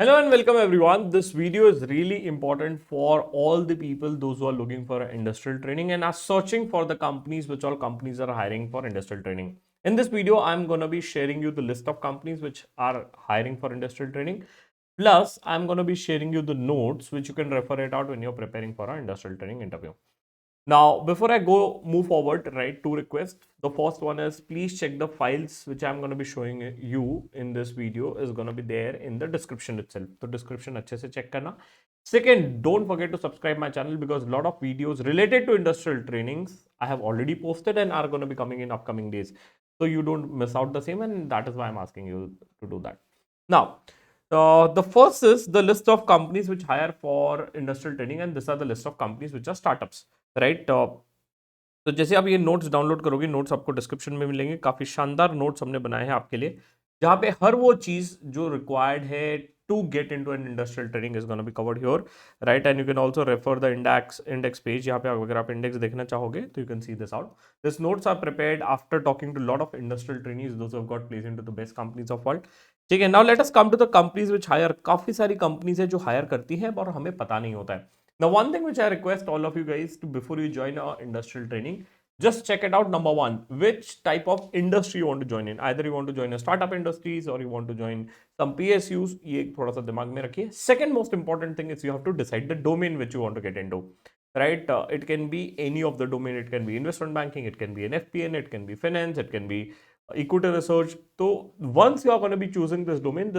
Hello and welcome everyone. This video is really important for all the people, those who are looking for industrial training and are searching for the companies, which all companies are hiring for industrial training. In this video, I'm going to be sharing you the list of companies which are hiring for industrial training. Plus, I'm going to be sharing you the notes which you can refer it out when you're preparing for an industrial training interview. Now, before I go move forward, right, two requests. The first one is please check the files which I'm going to be showing you in this video is going to be there in the description itself. The description अच्छे से check करना. Second, don't forget to subscribe my channel because a lot of videos related to industrial trainings I have already posted and are going to be coming in upcoming days. So you don't miss out the same, and that is why I'm asking you to do that. Now, the first is the list of companies which hire for industrial training, and these are the list of companies which are startups. Right तो जैसे आप ये notes download करोगे, notes आपको description में मिलेंगे। काफ़ी शानदार नोट्स हमने बनाए हैं आपके लिए, जहाँ पे हर वो चीज़ जो रिक्वायर्ड है to get into an industrial training is gonna be covered here, right. And you can also refer the index page, यहाँ पे अगर आप इंडेक्स देखना चाहोगे तो you can see this out. This notes are prepared after talking to lot of industrial trainees those who have got place into the best companies of world. ठीक है, now let us come to the companies which higher. काफ़ी सारी companies है जो higher करती हैं और हमें पता नहीं होता है। Now, one thing which I request all of you guys to before you join our industrial training, just check it out. Number one, which type of industry you want to join in. Either you want to join a startup industries or you want to join some PSUs. ये थोड़ा सा दिमाग में रखिए. Second most important thing is you have to decide the domain which you want to get into. Right? It can be any of the domain. It can be investment banking. It can be an FPN. It can be finance. It can be equity research. So once you are going to be choosing this domain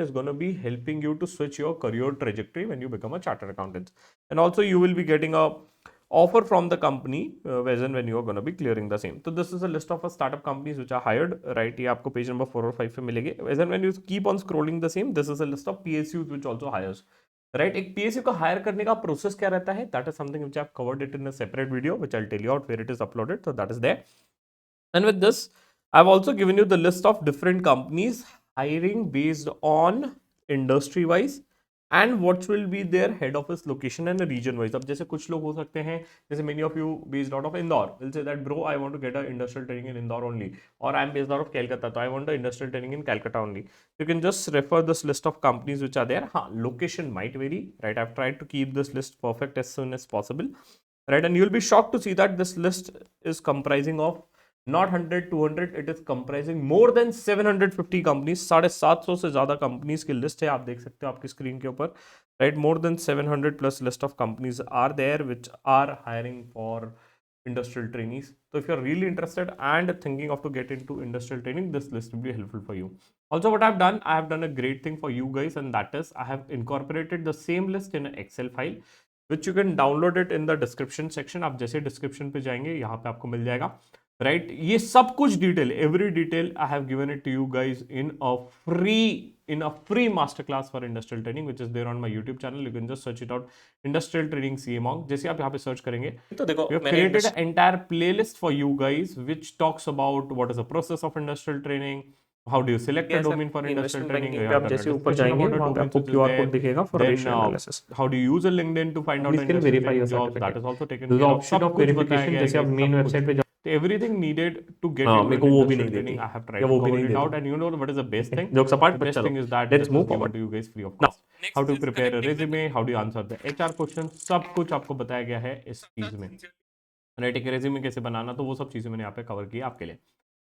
is going to be helping you to switch your career trajectory when you become a chartered accountant. And also you will be getting a offer from the company when you are going to be clearing the same. So this is a list of startup companies which are hired, right? ये आपको page number 4 और 5 पे मिलेंगे. When you keep on scrolling the same, this is a list of PSUs which also hires. Right एक PSU को hire करने का process क्या रहता है, that is something which I have covered it in a separate video which I will tell you out where it is uploaded, so that is there. And with this, I've also given you the list of different companies hiring based on industry wise and what will be their head office location and region wise. अब जैसे कुछ लोग हो सकते हैं, जैसे many of you based out of Indore will say that bro I want to get a industrial training in Indore only, or I'm based out of Calcutta so I want a industrial training in Calcutta only. You can just refer this list of companies which are there. हाँ, location might vary, right? I've tried to keep this list perfect as soon as possible, right? And you'll be shocked to see that this list is comprising of not 100 200, it is comprising more than 750 companies. 750 से ज्यादा companies की list है, आप देख सकते हो आपकी screen के ऊपर, right. More than 700 plus list of companies are there which are hiring for industrial trainees. So if you're really interested and thinking of to get into industrial training, this list will be helpful for you. Also, what I've done, I have done a great thing for you guys, and that is I have incorporated the same list in an Excel file, which you can download it in the description section. आप जैसे description पे जाएंगे यहाँ पे आपको मिल जाएगा, right. ये सब कुछ detail, every detail I have given it to you guys in a free masterclass for industrial training which is there on my YouTube channel. You can just search it out, industrial training CA Monk. जैसे आप यहाँ पे search करेंगे तो देखो we have created an entire playlist for you guys which talks about what is the process of industrial training, how do you select a domain for industrial training. आप जैसे ऊपर जाएंगे वहाँ पे आपको QR कोड दिखेगा for ratio analysis. How do you use a LinkedIn to find out industrial training jobs, that is also taken care of. Option of verification जैसे आप मेन वेबसाइट पे everything needed to get into मेरे को वो भी नहीं देती, I have tried to cover it out, and you know what is the best thing? Jokes apart, the best thing is that let's move forward to you guys free of cost. How to prepare a resume, how do you answer the HR questions, सब कुछ आपको बताया गया है इस चीज में, right. एक रेज्यूमे कैसे बनाना, तो वो सब चीजें मैंने यहाँ पे कवर की आपके लिए।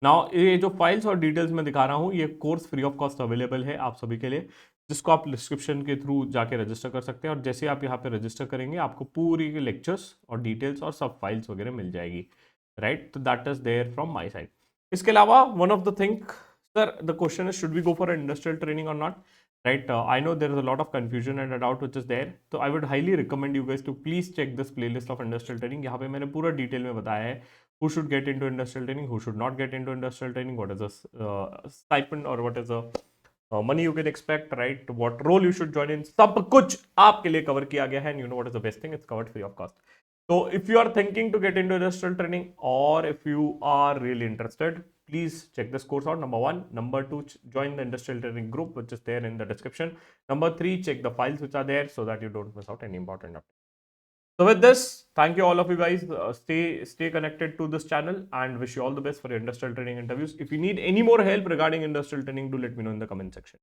नाउ ये जो फाइल्स और डिटेल्स मैं दिखा रहा हूँ, ये course free of cost available है आप सभी के लिए, जिसको आप डिस्क्रिप्शन के थ्रू जाके रजिस्टर कर सकते हैं। और जैसे आप यहाँ पे रजिस्टर करेंगे आपको पूरी लेक्चर्स और डिटेल्स और सब फाइल्स वगैरह मिल जाएगी, राइट। तो that is there from my side. इसके अलावा one of the thing, sir the question is should we go for industrial training और not, right? I know there is a lot of confusion and a doubt which is there, so I would highly recommend you guys to please check this playlist of industrial training. यहाँ पे मैंने पूरा detail में बताया है who should get into industrial training, who should not get into industrial training, what is the stipend or what is the money you can expect, right? What role you should join in, सब कुछ आपके लिए cover किया गया है, and you know what is the best thing, it's covered free of cost. So if you are thinking to get into industrial training, or if you are really interested, please check this course out. Number one. Number two, join the industrial training group which is there in the description. Number three, check the files which are there so that you don't miss out any important updates. So with this, thank you all of you guys. Stay connected to this channel and wish you all the best for your industrial training interviews. If you need any more help regarding industrial training, do let me know in the comment section.